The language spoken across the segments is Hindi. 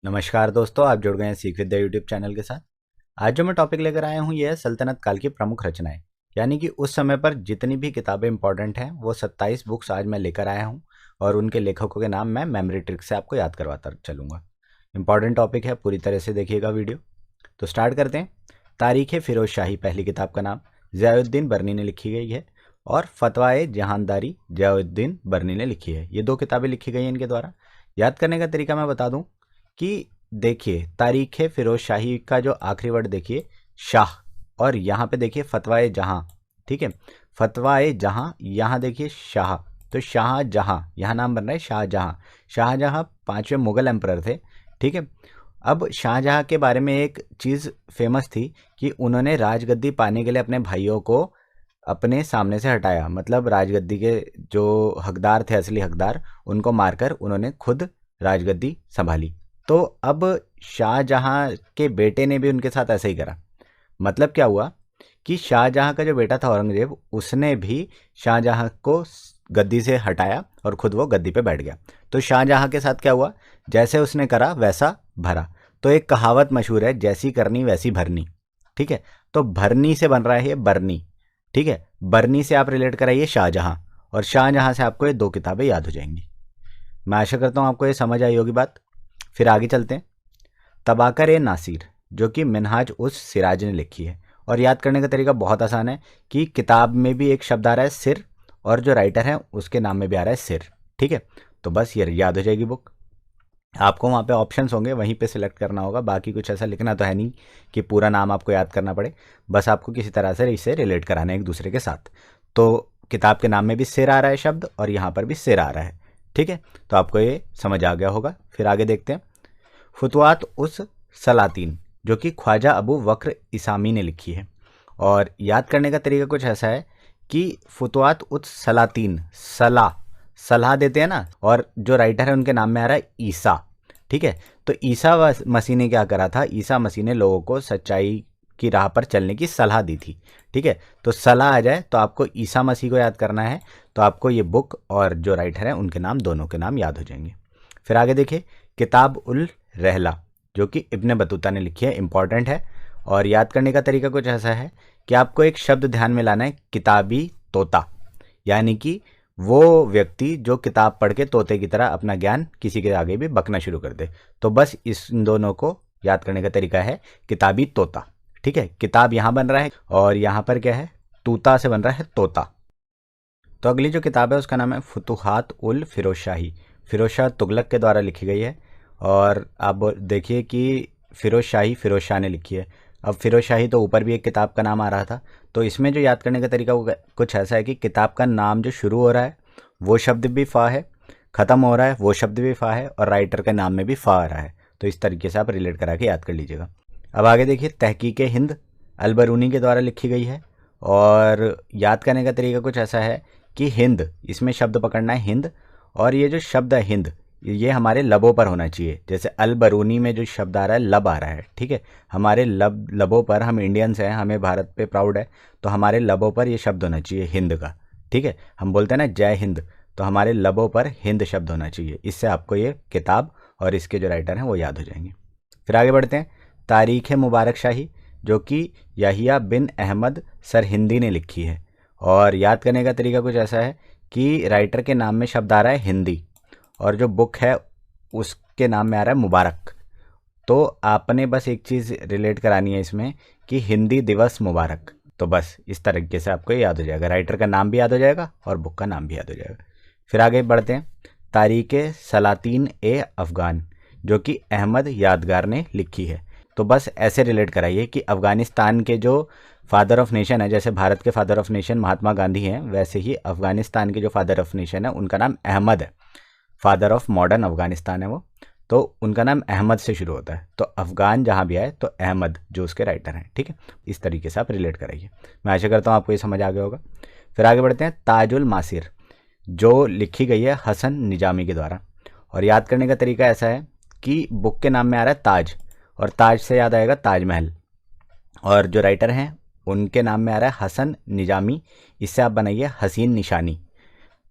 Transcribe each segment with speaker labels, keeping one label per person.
Speaker 1: नमस्कार दोस्तों, आप जुड़ गए हैं सीख विद्या यूट्यूब चैनल के साथ। आज जो मैं टॉपिक लेकर आया हूँ ये है सल्तनत काल की प्रमुख रचनाएं। यानी कि उस समय पर जितनी भी किताबें इंपॉर्टेंट हैं वो 27 बुक्स आज मैं लेकर आया हूँ और उनके लेखकों के नाम मैं मेमोरी ट्रिक से आपको याद करवाता चलूँगा। इंपॉर्टेंट टॉपिक है, पूरी तरह से देखिएगा वीडियो। तो स्टार्ट करते हैं। तारीख़ फ़िरोज़ शाही पहली किताब का नाम ज़ियाउद्दीन बर्नी ने लिखी गई है और फतवाए जहानदारी ज़ियाउद्दीन बर्नी ने लिखी है। ये दो किताबें लिखी गई हैं इनके द्वारा। याद करने का तरीका मैं बता दूं कि देखिए, तारीख़ फ़िरोज़ शाही का जो आखिरी वर्ड देखिए शाह, और यहाँ पे देखिए फतवाए जहाँ, ठीक है। फतवाए जहाँ, यहाँ देखिए शाह, तो शाहजहाँ, यहाँ नाम बन रहा है शाहजहाँ। शाहजहाँ पांचवें मुगल एम्परर थे, ठीक है। अब शाहजहाँ के बारे में एक चीज़ फेमस थी कि उन्होंने राजगद्दी पाने के लिए अपने भाइयों को अपने सामने से हटाया। मतलब राजगद्दी के जो हकदार थे, असली हकदार, उनको मारकर उन्होंने खुद राजगद्दी संभाली। तो अब शाहजहाँ के बेटे ने भी उनके साथ ऐसा ही करा। मतलब क्या हुआ कि शाहजहाँ का जो बेटा था औरंगजेब, उसने भी शाहजहाँ को गद्दी से हटाया और खुद वो गद्दी पे बैठ गया। तो शाहजहाँ के साथ क्या हुआ, जैसे उसने करा वैसा भरा। तो एक कहावत मशहूर है, जैसी करनी वैसी भरनी, ठीक है। तो भरनी से बन रहा है ये बरनी, ठीक है। बरनी से आप रिलेट कराइए शाहजहाँ, और शाहजहाँ से आपको ये दो किताबें याद हो जाएंगी। मैं आशा करता हूँ आपको ये समझ आई होगी बात। फिर आगे चलते हैं। तबाकर ए नासिर, जो कि मिनहाज उस सिराज ने लिखी है। और याद करने का तरीका बहुत आसान है कि किताब में भी एक शब्द आ रहा है सिर, और जो राइटर है उसके नाम में भी आ रहा है सिर, ठीक है। तो बस ये याद हो जाएगी बुक। आपको वहाँ पे ऑप्शंस होंगे, वहीं पे सिलेक्ट करना होगा। बाकी कुछ ऐसा लिखना तो है नहीं कि पूरा नाम आपको याद करना पड़े, बस आपको किसी तरह से इसे रिलेट कराना है एक दूसरे के साथ। तो किताब के नाम में भी सिर आ रहा है शब्द, और यहाँ पर भी सिर आ रहा है, ठीक है। तो आपको ये समझ आ गया होगा। फिर आगे देखते हैं। फुतवात उस सलातीन, जो कि ख्वाजा अबू वक्र इसामी ने लिखी है। और याद करने का तरीका कुछ ऐसा है कि फुतवात उस सलातीन, सलाह देते हैं ना, और जो राइटर है उनके नाम में आ रहा है ईसा, ठीक है। तो ईसा मसीह ने क्या करा था, ईसा मसीह ने लोगों को सच्चाई की राह पर चलने की सलाह दी थी, ठीक है। तो सलाह आ जाए तो आपको ईसा मसीह को याद करना है, तो आपको ये बुक और जो राइटर है उनके नाम, दोनों के नाम याद हो जाएंगे। फिर आगे देखिए। किताब उल रहला, जो कि इब्न बतूता ने लिखी है, इंपॉर्टेंट है। और याद करने का तरीका कुछ ऐसा है कि आपको एक शब्द ध्यान में लाना है, किताबी तोता। यानी कि वो व्यक्ति जो किताब पढ़ के तोते की तरह अपना ज्ञान किसी के आगे भी बकना शुरू कर दे। तो बस इस दोनों को याद करने का तरीका है किताबी तोता, ठीक है। किताब यहाँ बन रहा है और यहाँ पर क्या है, तूता से बन रहा है तोता। तो अगली जो किताब है उसका नाम है फुतुहात उल फिरोज शाही, फिरोज शाह तुगलक के द्वारा लिखी गई है। और आप देखिए कि फिरोज शाह ने लिखी है। अब फिरोज शाही तो ऊपर भी एक किताब का नाम आ रहा था। तो इसमें जो याद करने का तरीका वो कुछ ऐसा है कि किताब का नाम जो शुरू हो रहा है वो शब्द भी फ़ा है, ख़त्म हो रहा है वो शब्द भी फ़ा है, और राइटर के नाम में भी फ़ा आ रहा है। तो इस तरीके से आप रिलेट करा के याद कर लीजिएगा। अब आगे देखिए। तहकीक हिंद अलबरूनी के द्वारा लिखी गई है। और याद करने का तरीका कुछ ऐसा है कि हिंद, इसमें शब्द पकड़ना है हिंद, और ये जो शब्द है हिंद, ये हमारे लबों पर होना चाहिए। जैसे अल बरूनी में जो शब्द आ रहा है लब आ रहा है, ठीक है। हमारे लबों पर, हम इंडियंस हैं, हमें भारत पे प्राउड है, तो हमारे लबों पर ये शब्द होना चाहिए हिंद का, ठीक है। हम बोलते हैं ना जय हिंद, तो हमारे लबों पर हिंद शब्द होना चाहिए। इससे आपको ये किताब और इसके जो राइटर हैं वो याद हो जाएंगे। फिर आगे बढ़ते हैं। तारीख़ मुबारक शाही, जो कि याहिया बिन अहमद सरहिंदी ने लिखी है। और याद करने का तरीका कुछ ऐसा है कि राइटर के नाम में शब्द आ रहा है हिंदी, और जो बुक है उसके नाम में आ रहा है मुबारक। तो आपने बस एक चीज़ रिलेट करानी है इसमें कि हिंदी दिवस मुबारक। तो बस इस तरीके से आपको याद हो जाएगा, राइटर का नाम भी याद हो जाएगा और बुक का नाम भी याद हो जाएगा। फिर आगे बढ़ते हैं। तारीख़ सलातीन ए अफ़गान, जो कि अहमद यादगार ने लिखी है। तो बस ऐसे रिलेट कराइए कि अफ़गानिस्तान के जो फादर ऑफ नेशन है, जैसे भारत के father of nation Mahatma Gandhi हैं, वैसे ही अफ़गानिस्तान के जो फादर ऑफ नेशन है उनका नाम अहमद है। फादर ऑफ मॉडर्न अफ़गानिस्तान है वो, तो उनका नाम अहमद से शुरू होता है। तो अफ़गान जहाँ भी आए तो अहमद जो उसके राइटर हैं, ठीक है। इस तरीके से आप रिलेट कराइए। मैं आशा करता हूँ आपको ये समझ आ गया होगा। फिर आगे बढ़ते हैं। ताजुल मासिर, जो लिखी गई है हसन निजामी के द्वारा। और याद करने का तरीका ऐसा है कि बुक के नाम में आ रहा है ताज, और ताज से याद आएगा ताजमहल, और जो राइटर हैं उनके नाम में आ रहा है हसन निजामी। इससे आप बनाइए हसीन निशानी।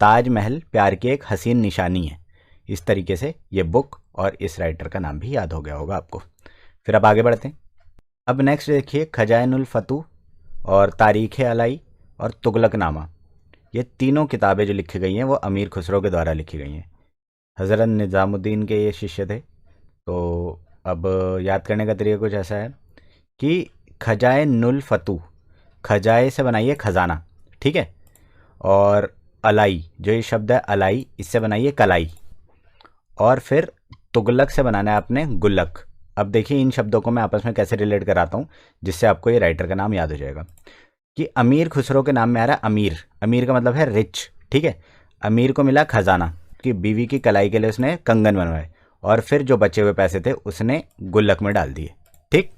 Speaker 1: ताजमहल प्यार की एक हसीन निशानी है। इस तरीके से ये बुक और इस राइटर का नाम भी याद हो गया होगा आपको। फिर अब आगे बढ़ते हैं। अब नेक्स्ट देखिए, खजाइनुल फतूह और तारीख़ अलाई और तुगलकनामा, ये तीनों किताबें जो लिखी गई हैं वो अमीर खुसरो के द्वारा लिखी गई हैं। हज़रत निज़ामुद्दीन के ये शिष्य थे। तो अब याद करने का तरीका कुछ ऐसा है कि खजाइनुल फतूह, खजाए से बनाइए खजाना, ठीक है, और अलाई, जो ये शब्द है अलाई, इससे बनाइए कलाई, और फिर तुगलक से बनाना है आपने गुल्लक। अब देखिए इन शब्दों को मैं आपस में कैसे रिलेट कराता हूँ जिससे आपको ये राइटर का नाम याद हो जाएगा। कि अमीर खुसरो के नाम में आ रहा है अमीर, अमीर का मतलब है रिच, ठीक है। अमीर को मिला खजाना, कि बीवी की कलाई के लिए उसने कंगन बनवाए, और फिर जो बचे हुए पैसे थे उसने गुल्लक में डाल दिए, ठीक।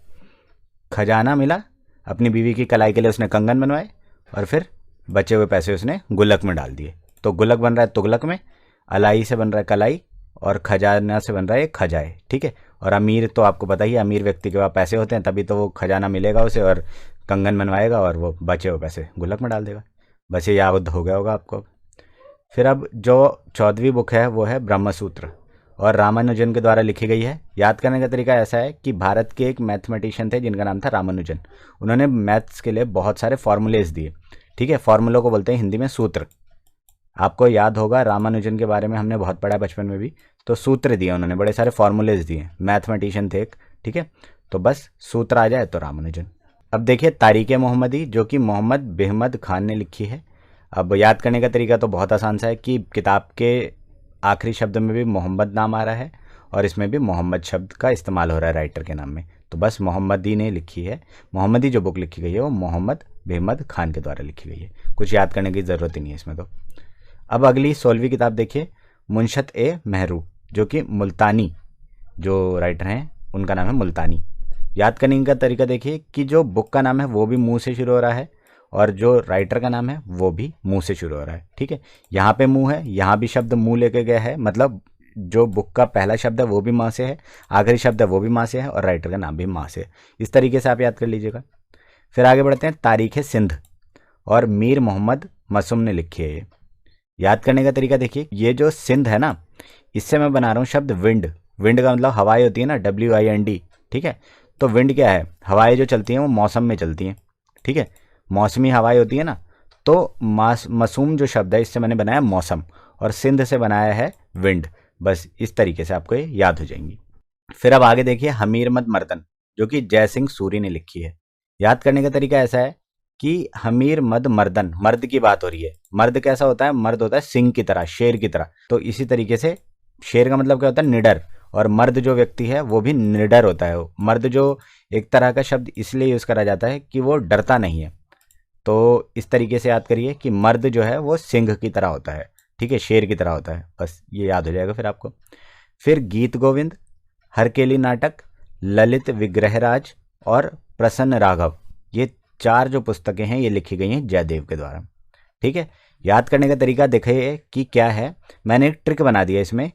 Speaker 1: खजाना मिला, अपनी बीवी की कलाई के लिए उसने कंगन बनवाए, और फिर बचे हुए पैसे उसने गुल्लक में डाल दिए। तो गुल्लक बन रहा है तुगलक में, अलाई से बन रहा है कलाई, और खजाना से बन रहा है खजाए, ठीक है। और अमीर तो आपको पता ही है, अमीर व्यक्ति के पास पैसे होते हैं तभी तो वो खजाना मिलेगा उसे, और कंगन बनवाएगा, और वो बचे हुए पैसे गुल्लक में डाल देगा। बस ये याद हो गया होगा आपको। फिर अब जो 14वीं बुक है वो है ब्रह्मसूत्र, और रामानुजन के द्वारा लिखी गई है। याद करने का तरीका ऐसा है कि भारत के एक मैथमेटिशियन थे जिनका नाम था रामानुजन। उन्होंने मैथ्स के लिए बहुत सारे फॉर्मूलेज दिए, ठीक है। फॉर्मूलों को बोलते हैं हिंदी में सूत्र। आपको याद होगा रामानुजन के बारे में हमने बहुत पढ़ा है बचपन में भी। तो सूत्र दिए उन्होंने, बड़े सारे फॉर्मूलेज दिए, मैथमेटिशियन थे एक, ठीक है। तो बस सूत्र आ जाए तो रामानुजन। अब देखिए तारीख़ मोहम्मदी, जो कि मोहम्मद बेहमद खान ने लिखी है। अब याद करने का तरीका तो बहुत आसान सा है कि किताब के आखिरी शब्द में भी मोहम्मद नाम आ रहा है, और इसमें भी मोहम्मद शब्द का इस्तेमाल हो रहा है राइटर के नाम में। तो बस मोहम्मदी ने लिखी है, मोहम्मदी जो बुक लिखी गई है वो मोहम्मद बेहमद खान के द्वारा लिखी गई है। कुछ याद करने की ज़रूरत ही नहीं है इसमें तो। अब अगली 16वीं किताब देखिए, मुंशत ए महरू, जो कि मुल्तानी जो राइटर हैं उनका नाम है मुल्तानी। याद करने का तरीका देखिए कि जो बुक का नाम है वो भी मुंह से शुरू हो रहा है, और जो राइटर का नाम है वो भी मुंह से शुरू हो रहा है, ठीक है। यहाँ पे मुंह है, यहाँ भी शब्द मुंह लेके गया है, मतलब जो बुक का पहला शब्द है वो भी माँ से है, आखिरी शब्द है वो भी माँ से है, और राइटर का नाम भी माँ से है। इस तरीके से आप याद कर लीजिएगा। फिर आगे बढ़ते हैं, तारीख़ सिंध, और मीर मोहम्मद मसूम ने लिखी है ये। याद करने का तरीका देखिए, ये जो सिंध है ना, इससे मैं बना रहा हूँ शब्द विंड। विंड का मतलब हवाएं होती है ना, WIND, ठीक है। तो विंड क्या है, हवाएं जो चलती हैं वो मौसम में चलती हैं, ठीक है, मौसमी हवाएं होती है ना। तो मसूम जो शब्द है इससे मैंने बनाया मौसम, और सिंध से बनाया है विंड। बस इस तरीके से आपको ये याद हो जाएंगी। फिर अब आगे देखिए, हमीरमद मर्दन, जो कि जय सिंह सूरी ने लिखी है। याद करने का तरीका ऐसा है कि हमीरमद मर्दन, मर्द की बात हो रही है। मर्द कैसा होता है, मर्द होता है सिंह की तरह, शेर की तरह। तो इसी तरीके से शेर का मतलब क्या होता है, निडर, और मर्द जो व्यक्ति है वो भी निडर होता है। मर्द जो एक तरह का शब्द इसलिए यूज़ करा जाता है कि वो डरता नहीं है। तो इस तरीके से याद करिए कि मर्द जो है वो सिंह की तरह होता है, ठीक है, शेर की तरह होता है। बस ये याद हो जाएगा फिर आपको। फिर गीत गोविंद, हरकेली नाटक, ललित विग्रहराज और प्रसन्न राघव, ये 4 जो पुस्तकें हैं ये लिखी गई हैं जयदेव के द्वारा, ठीक है। याद करने का तरीका देखिए कि क्या है, मैंने एक ट्रिक बना दिया इसमें।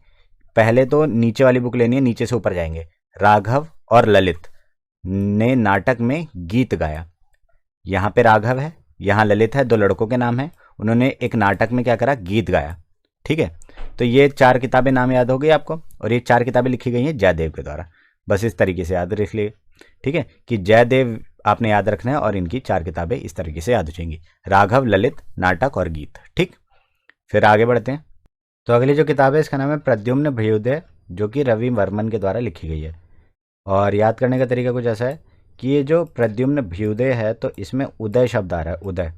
Speaker 1: पहले तो नीचे वाली बुक लेनी है, नीचे से ऊपर जाएंगे। राघव और ललित ने नाटक में गीत गाया। यहाँ पे राघव है, यहाँ ललित है, 2 लड़कों के नाम है। उन्होंने एक नाटक में क्या करा, गीत गाया, ठीक है। तो ये 4 किताबें नाम याद हो गई आपको, और ये 4 किताबें लिखी गई हैं जयदेव के द्वारा। बस इस तरीके से याद रख लिए, ठीक है, कि जयदेव आपने याद रखना है, और इनकी 4 किताबें इस तरीके से याद हो जाएंगी, राघव, ललित, नाटक और गीत, ठीक। फिर आगे बढ़ते हैं। तो अगली जो किताब है इसका नाम है प्रद्युम्न भ्युदय, जो कि रवि वर्मन के द्वारा लिखी गई है। और याद करने का तरीका कुछ ऐसा है कि ये जो प्रद्युम्न भ्युदय है तो इसमें उदय शब्द आ रहा है, उदय,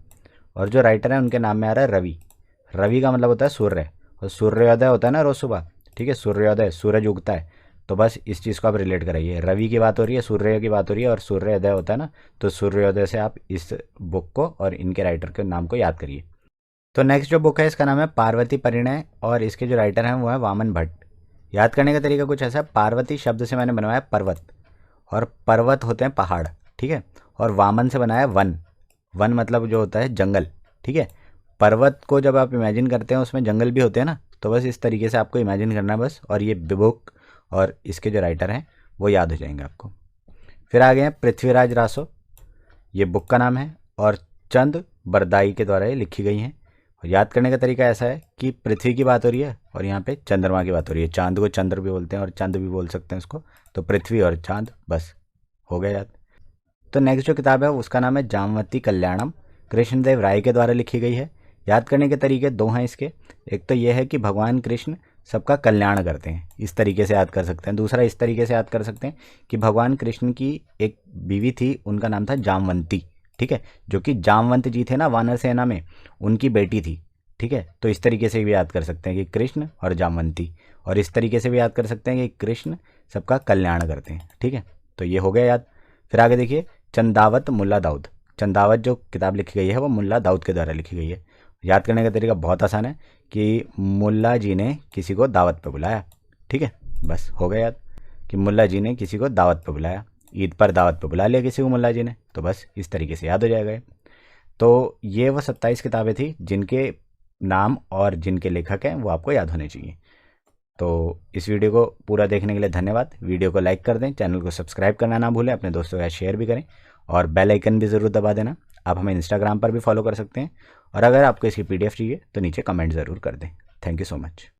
Speaker 1: और जो राइटर है उनके नाम में आ रहा है रवि। रवि का मतलब होता है सूर्य, और सूर्योदय होता है ना रोज़ सुबह, ठीक है, सूर्योदय, सूरज उगता है। तो बस इस चीज़ को आप रिलेट कराइए, रवि की बात हो रही है, सूर्य की बात हो रही है, और सूर्योदय होता है ना, तो सूर्योदय से आप इस बुक को और इनके राइटर के नाम को याद करिए। तो नेक्स्ट जो बुक है इसका नाम है पार्वती परिणय, और इसके जो राइटर हैं वो है वामन भट्ट। याद करने का तरीका कुछ ऐसा है, पार्वती शब्द से मैंने बनवाया पर्वत, और पर्वत होते हैं पहाड़, ठीक है, और वामन से बनाया वन। वन मतलब जो होता है जंगल, ठीक है। पर्वत को जब आप इमेजिन करते हैं उसमें जंगल भी होते हैं ना, तो बस इस तरीके से आपको इमेजिन करना है बस, और ये बुक और इसके जो राइटर हैं वो याद हो जाएंगे आपको। फिर आ गए हैं पृथ्वीराज रासो, ये बुक का नाम है, और चंद बरदाई के द्वारा ये लिखी गई हैं। और याद करने का तरीका ऐसा है कि पृथ्वी की बात हो रही है और यहाँ पे चंद्रमा की बात हो रही है। चांद को चंद्र भी बोलते हैं और चंद भी बोल सकते हैं उसको। तो पृथ्वी और चांद, बस हो गया याद। तो नेक्स्ट जो किताब है उसका नाम है जामवती कल्याणम, कृष्णदेव राय के द्वारा लिखी गई है। याद करने के तरीके दो हैं इसके। एक तो यह है कि भगवान कृष्ण सबका कल्याण करते हैं, इस तरीके से याद कर सकते हैं। दूसरा इस तरीके से याद कर सकते हैं कि भगवान कृष्ण की एक बीवी थी, उनका नाम था जामवंती, ठीक है, जो कि जामवंत जी थे ना वानर सेना में, उनकी बेटी थी, ठीक है। तो इस तरीके से भी याद कर सकते हैं कि कृष्ण और जामवंती। और इस तरीके से भी याद कर सकते हैं कि कृष्ण सबका कल्याण करते हैं, ठीक है। तो ये हो गया याद। फिर आगे देखिए, चंदावत मुल्ला दाऊद। चंदावत जो किताब लिखी गई है वो मुल्ला दाऊद के द्वारा लिखी गई है। याद करने का तरीका बहुत आसान है कि मुल्ला जी ने किसी को दावत पे बुलाया, ठीक है, बस हो गया याद कि मुल्ला जी ने किसी को दावत पे बुलाया, ईद पर दावत पे बुला लिया किसी को मुल्ला जी ने, तो बस इस तरीके से याद हो जाएगा ये। तो ये वो 27 किताबें थी जिनके नाम और जिनके लेखक हैं वो आपको याद होने चाहिए। तो इस वीडियो को पूरा देखने के लिए धन्यवाद। वीडियो को लाइक कर दें, चैनल को सब्सक्राइब करना ना भूलें, अपने दोस्तों के साथ शेयर भी करें और बेल आइकन भी ज़रूर दबा देना। आप हमें इंस्टाग्राम पर भी फॉलो कर सकते हैं और अगर आपको इसकी PDF चाहिए तो नीचे कमेंट ज़रूर कर दें। Thank you so much.